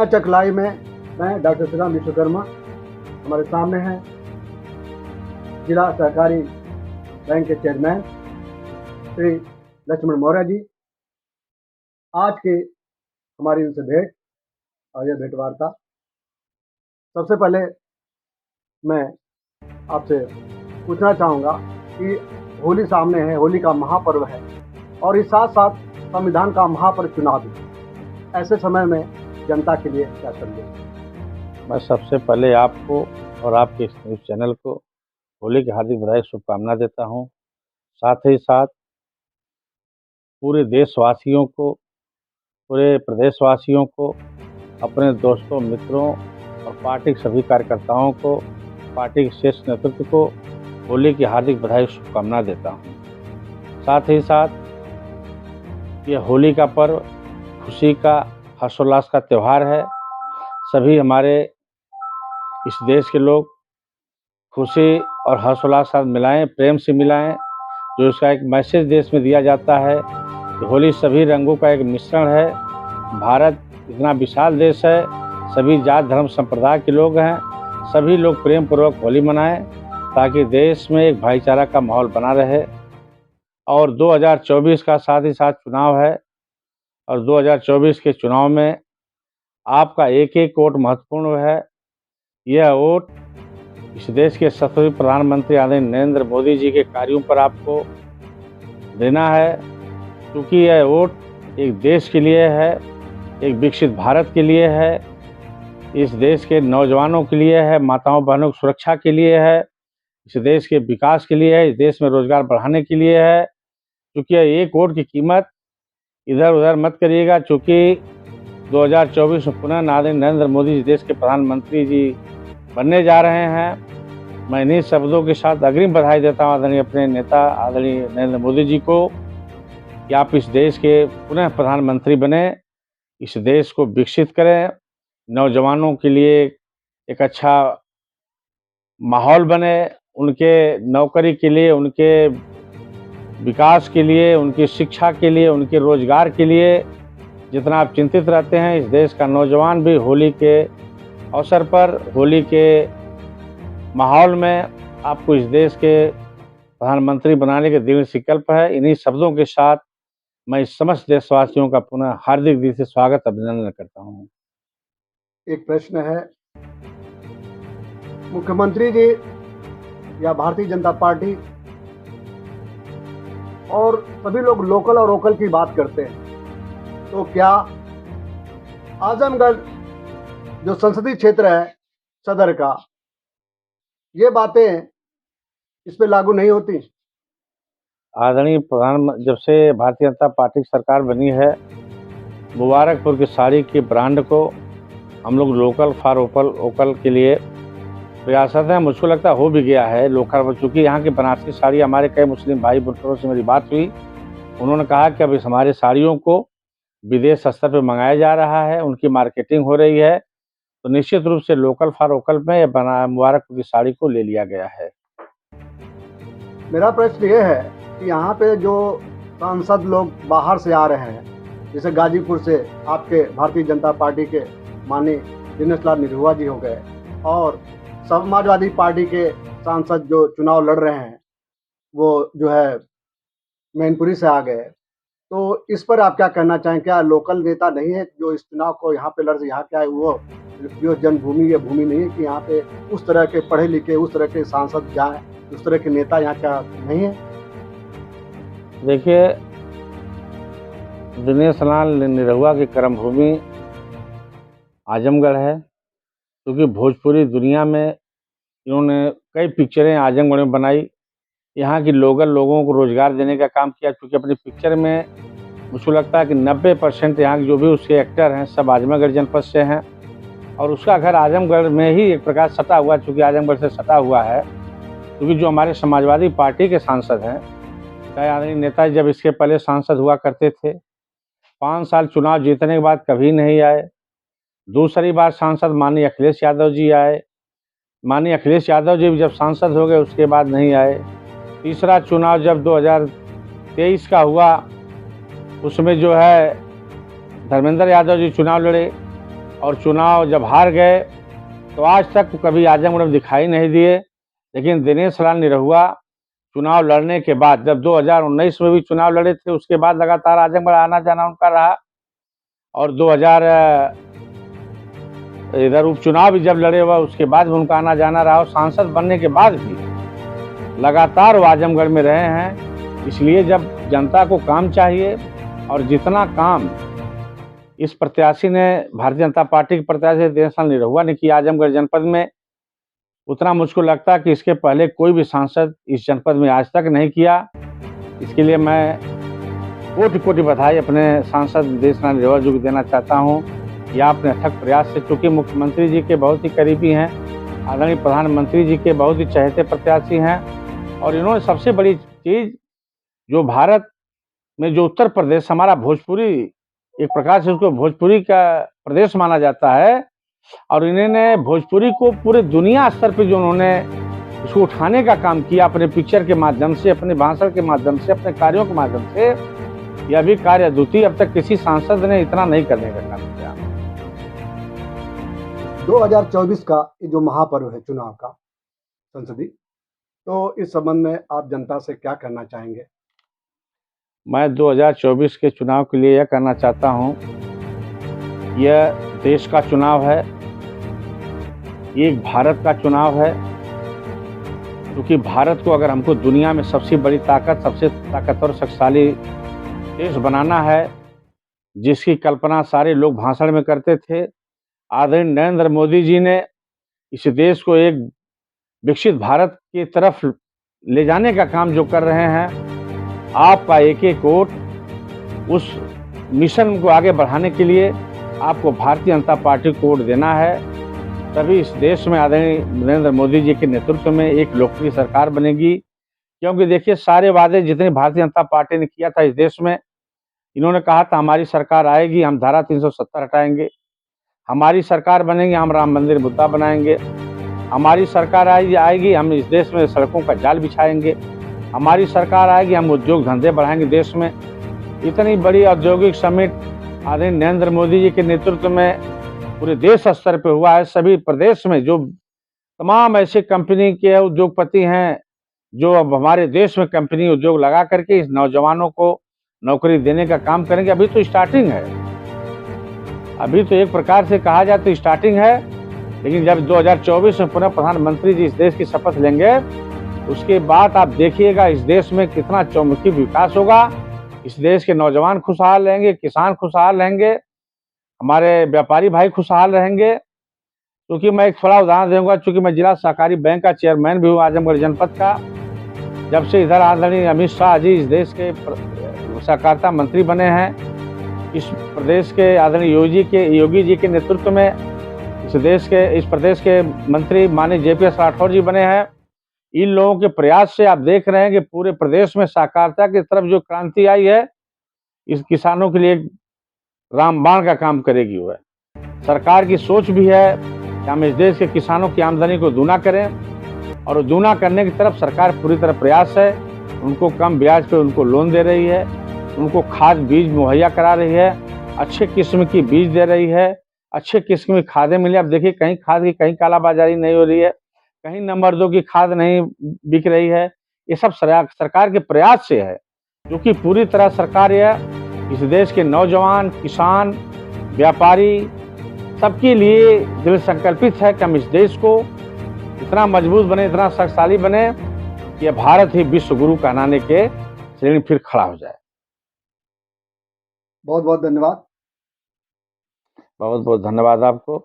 चकलाई में मैं डॉक्टर श्री राम विश्वकर्मा, हमारे सामने हैं जिला सहकारी बैंक के चेयरमैन श्री लक्ष्मण मौर्य जी। आज की हमारी उनसे भेंट और यह भेंट वार्ता, सबसे पहले मैं आपसे पूछना चाहूँगा कि होली सामने है, होली का महापर्व है और इस साथ साथ संविधान का महापर्व चुनाव भी। ऐसे समय में जनता के लिए क्या संदेश? मैं सबसे पहले आपको और आपके इस न्यूज़ चैनल को होली की हार्दिक बधाई शुभकामना देता हूं। साथ ही साथ पूरे देशवासियों को, पूरे प्रदेशवासियों को, अपने दोस्तों, मित्रों और पार्टी के सभी कार्यकर्ताओं को, पार्टी के शीर्ष नेतृत्व को होली की हार्दिक बधाई शुभकामना देता हूं। साथ ही साथ यह होली का पर्व खुशी का, हर्षोल्लास का त्यौहार है। सभी हमारे इस देश के लोग खुशी और हर्षोल्लास के साथ मिलाएं, प्रेम से मिलाएं। जो इसका एक मैसेज देश में दिया जाता है कि होली सभी रंगों का एक मिश्रण है। भारत इतना विशाल देश है, सभी जात धर्म संप्रदाय के लोग हैं, सभी लोग प्रेम पूर्वक होली मनाएं ताकि देश में एक भाईचारा का माहौल बना रहे। और 2024 का साथ ही साथ चुनाव है और 2024 के चुनाव में आपका एक एक वोट महत्वपूर्ण है। यह वोट इस देश के सतत प्रधानमंत्री आदरणीय नरेंद्र मोदी जी के कार्यों पर आपको देना है, क्योंकि यह वोट एक देश के लिए है, एक विकसित भारत के लिए है, इस देश के नौजवानों के लिए है, माताओं बहनों की सुरक्षा के लिए है, इस देश के विकास के लिए है, इस देश में रोजगार बढ़ाने के लिए है। क्योंकि एक वोट की कीमत इधर उधर मत करिएगा, क्योंकि 2024 में पुनः आदरणीय नरेंद्र मोदी जी देश के प्रधानमंत्री जी बनने जा रहे हैं। मैं इन्हीं शब्दों के साथ अग्रिम बधाई देता हूँ आदरणीय अपने नेता आदरणीय नरेंद्र मोदी जी को कि आप इस देश के पुनः प्रधानमंत्री बने, इस देश को विकसित करें, नौजवानों के लिए एक अच्छा माहौल बने, उनके नौकरी के लिए, उनके विकास के लिए, उनकी शिक्षा के लिए, उनके रोजगार के लिए जितना आप चिंतित रहते हैं, इस देश का नौजवान भी होली के अवसर पर, होली के माहौल में आपको इस देश के प्रधानमंत्री बनाने के दृढ़ संकल्प है। इन्हीं शब्दों के साथ मैं इस समस्त देशवासियों का पुनः हार्दिक दिल से स्वागत अभिनंदन करता हूं। एक प्रश्न है, मुख्यमंत्री जी या भारतीय जनता पार्टी और सभी लोग लोकल और वोकल की बात करते हैं, तो क्या आजमगढ़ जो संसदीय क्षेत्र है सदर का, ये बातें इस पे लागू नहीं होती? आदरणीय जब से भारतीय जनता पार्टी की सरकार बनी है, मुबारकपुर की साड़ी के ब्रांड को हम लोग लोकल फॉर वोकल के लिए प्रयासरत हैं। मुझको लगता हो भी गया है लोकल, चूँकि यहाँ की बनारसी साड़ी, हमारे कई मुस्लिम भाई बुनकरों से मेरी बात हुई, उन्होंने कहा कि अब इस हमारे साड़ियों को विदेश स्तर पर मंगाया जा रहा है, उनकी मार्केटिंग हो रही है, तो निश्चित रूप से लोकल फॉर वोकल में मुबारकपुर की साड़ी को ले लिया गया है। मेरा प्रश्न ये है कि यहाँ पे जो सांसद लोग बाहर से आ रहे हैं, जैसे गाजीपुर से आपके भारतीय जनता पार्टी के माननीय दिनेश लाल निरहुआ जी हो गए, और समाजवादी पार्टी के सांसद जो चुनाव लड़ रहे हैं वो जो है मैनपुरी से आ गए, तो इस पर आप क्या कहना चाहें? क्या लोकल नेता नहीं है जो इस चुनाव को यहाँ पे लड़ रहे? यहाँ क्या है, वो जो जन्मभूमि ये भूमि नहीं है कि यहाँ पे उस तरह के पढ़े लिखे, उस तरह के सांसद जाएं, उस तरह के नेता यहाँ क्या नहीं है? देखिए, दिनेश लाल निरहुआ की कर्मभूमि आजमगढ़ है, क्योंकि भोजपुरी दुनिया में इन्होंने कई पिक्चरें आजमगढ़ में बनाई, यहाँ की लोगों को रोजगार देने का काम किया। क्योंकि अपनी पिक्चर में मुझको लगता है कि 90% यहाँ के जो भी उसके एक्टर हैं सब आजमगढ़ जनपद से हैं, और उसका घर आजमगढ़ में ही एक प्रकार सटा हुआ, चूँकि आजमगढ़ से सटा हुआ है। क्योंकि जो हमारे समाजवादी पार्टी के सांसद हैं, चाहे आदरणीय नेताजी जब इसके पहले सांसद हुआ करते थे, 5 साल चुनाव जीतने के बाद कभी नहीं आए। दूसरी बार सांसद माननीय अखिलेश यादव जी आए, माननीय अखिलेश यादव जी जब सांसद हो गए उसके बाद नहीं आए। तीसरा चुनाव जब 2023 का हुआ, उसमें जो है धर्मेंद्र यादव जी चुनाव लड़े और चुनाव जब हार गए तो आज तक कभी आजमगढ़ में दिखाई नहीं दिए। लेकिन दिनेश लाल निरहुआ चुनाव लड़ने के बाद, जब 2019 में भी चुनाव लड़े थे, उसके बाद लगातार आजमगढ़ आना जाना उनका रहा। और 2000 इधर उपचुनाव भी जब लड़े हुआ, उसके बाद भी उनका आना जाना रहा। और सांसद बनने के बाद भी लगातार वो आजमगढ़ में रहे हैं। इसलिए जब जनता को काम चाहिए और जितना काम इस प्रत्याशी ने, भारतीय जनता पार्टी के प्रत्याशी दिनेश लाल निरहुआ ने किया आजमगढ़ जनपद में, उतना मुझको लगता है कि इसके पहले कोई भी सांसद इस जनपद में आज तक नहीं किया। इसके लिए मैं कोटि कोटि बधाई अपने सांसद दिनेश लाल निरहुआ जी को देना चाहता हूं कि आपने अथक प्रयास से, चूँकि मुख्यमंत्री जी के बहुत ही करीबी हैं, आदरणीय प्रधानमंत्री जी के बहुत ही चहेते प्रत्याशी हैं, और इन्होंने सबसे बड़ी चीज़, जो भारत में जो उत्तर प्रदेश हमारा भोजपुरी, एक प्रकार से उसको भोजपुरी का प्रदेश माना जाता है, और इन्होंने भोजपुरी को पूरे दुनिया स्तर पे जो उन्होंने इसको उठाने का काम किया अपने पिक्चर के माध्यम से, अपने भाषण के माध्यम से, अपने कार्यों के माध्यम से, यह भी कार्य अद्वितीय। अब तक किसी सांसद ने इतना नहीं करने का काम किया। 2024 का ये जो महापर्व है चुनाव का संसदीय, तो इस संबंध में आप जनता से क्या कहना चाहेंगे? मैं 2024 के चुनाव के लिए यह कहना चाहता हूं, यह देश का चुनाव है, ये एक भारत का चुनाव है। क्योंकि भारत को अगर हमको दुनिया में सबसे बड़ी ताकत, सबसे ताकतवर शक्तिशाली देश बनाना है, जिसकी कल्पना सारे लोग भाषण में करते थे, आदरणीय नरेंद्र मोदी जी ने इस देश को एक विकसित भारत की तरफ ले जाने का काम जो कर रहे हैं, आपका एक एक वोट उस मिशन को आगे बढ़ाने के लिए आपको भारतीय जनता पार्टी को वोट देना है। तभी इस देश में आदरणीय नरेंद्र मोदी जी के नेतृत्व में एक लोकप्रिय सरकार बनेगी। क्योंकि देखिए, सारे वादे जितने भारतीय जनता पार्टी ने किया था इस देश में, इन्होंने कहा था हमारी सरकार आएगी, हम धारा 370 हटाएंगे, हमारी सरकार बनेगी, हम राम मंदिर मुद्दा बनाएंगे, हमारी सरकार आएगी, हम इस देश में सड़कों का जाल बिछाएंगे, हमारी सरकार आएगी, हम उद्योग धंधे बढ़ाएंगे देश में। इतनी बड़ी औद्योगिक समिट आदरणीय नरेंद्र मोदी जी के नेतृत्व में पूरे देश स्तर पे हुआ है। सभी प्रदेश में जो तमाम ऐसे कंपनी के उद्योगपति हैं, जो अब हमारे देश में कंपनी उद्योग लगा करके इस नौजवानों को नौकरी देने का काम करेंगे। अभी तो स्टार्टिंग है, अभी तो एक प्रकार से कहा जाए तो स्टार्टिंग है, लेकिन जब 2024 में पुनः प्रधानमंत्री जी इस देश की शपथ लेंगे, उसके बाद आप देखिएगा इस देश में कितना चौमुखी विकास होगा। इस देश के नौजवान खुशहाल रहेंगे, किसान खुशहाल रहेंगे, हमारे व्यापारी भाई खुशहाल रहेंगे। क्योंकि मैं एक थोड़ा उदाहरण दूंगा, चूँकि मैं जिला सहकारी बैंक का चेयरमैन भी हूँ आजमगढ़ जनपद का। जब से इधर आदरणीय अमित शाह जी इस देश के सहकारिता मंत्री बने हैं, इस प्रदेश के आदरणीय योगी जी के नेतृत्व में इस प्रदेश के मंत्री माननीय JPS राठौर जी बने हैं। इन लोगों के प्रयास से आप देख रहे हैं कि पूरे प्रदेश में सहकारिता की तरफ जो क्रांति आई है, इस किसानों के लिए रामबाण का काम करेगी। वह सरकार की सोच भी है कि हम इस देश के किसानों की आमदनी को दूना करें, और दूना करने की तरफ सरकार पूरी तरह प्रयास है। उनको कम ब्याज पे उनको लोन दे रही है, उनको खाद बीज मुहैया करा रही है, अच्छे किस्म की बीज दे रही है, अच्छे किस्म की खादें मिली। अब देखिए, कहीं खाद की कहीं कालाबाजारी नहीं हो रही है, कहीं नंबर 2 की खाद नहीं बिक रही है। ये सब सरकार के प्रयास से है, जो कि पूरी तरह सरकार यह इस देश के नौजवान, किसान, व्यापारी सबके लिए दिल संकल्पित है कि हम इस देश को इतना मजबूत बने, इतना शक्तिशाली बने कि भारत ही विश्व गुरु कहलाने के श्रेणी फिर खड़ा हो जाए। बहुत बहुत धन्यवाद। बहुत बहुत धन्यवाद आपको।